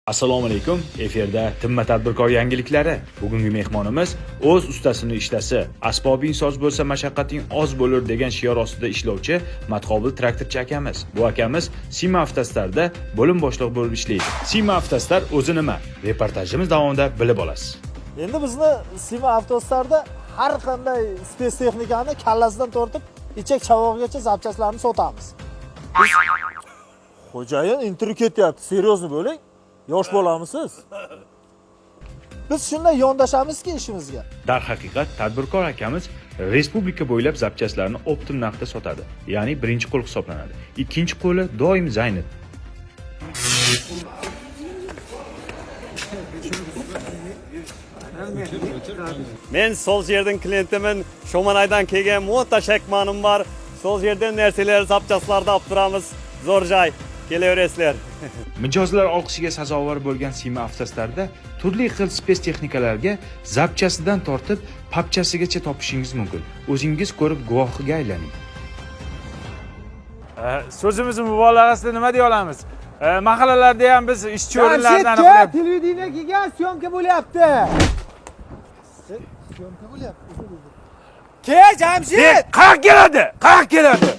Assalomu alaykum. Efirda Timma tadbirkor yangiliklari. Bugungi mehmonimiz o'z ustasini ishlasa, asbobing soz bo'lsa mashaqqating oz bo'lur degan shior ostida ishlovchi Matqobil traktorchi akamiz. Bu akamiz Sima Avtostarda bo'lim boshlig'i bo'lib ishlaydi. Sima Avtostar o'zi nima? Reportajimiz davomida bilib olasiz. Endi bizni Sima Avtostarda har qanday spes texnikani kallasidan tortib, ichak chavog'igacha zapchastlarni sotamiz. Xo'jayin intervyu ketyapti, seryozni bo'ling. Yosh bolamisiz? Biz shunday yondashamizki ishimizga. Darhaqiqat tadbirkor akamiz respublika bo'ylab zapchastlarni optim narxda sotadi. Ya'ni birinchi qo'l hisoblanadi. Ikkinchi qo'li doim zaynab. Men sol yerdan klientimin Shomanaydan kelgan montaj ekmanim bor. Sol yerdan narsalar zapchastlarda olib turamiz. Zo'r joy. Kelaverasizlar. Mijozlar olqishiga sazovor bo'lgan Sima Avtostarda turli xil spes texnikalarga zapchasidan tortib papchasigacha topishingiz mumkin. O'zingiz ko'rib guvohiga aylaning. So'zimizni mubolag'asida nima deya olamiz? Mahallalarda ham biz ishchi o'rinlarni aniqlayapmiz. Televideniya kelgan, syomka bo'lyapti. Syomka bo'lyapti. Ke, Jamshid! Qayerga keladi? Qayerga keladi?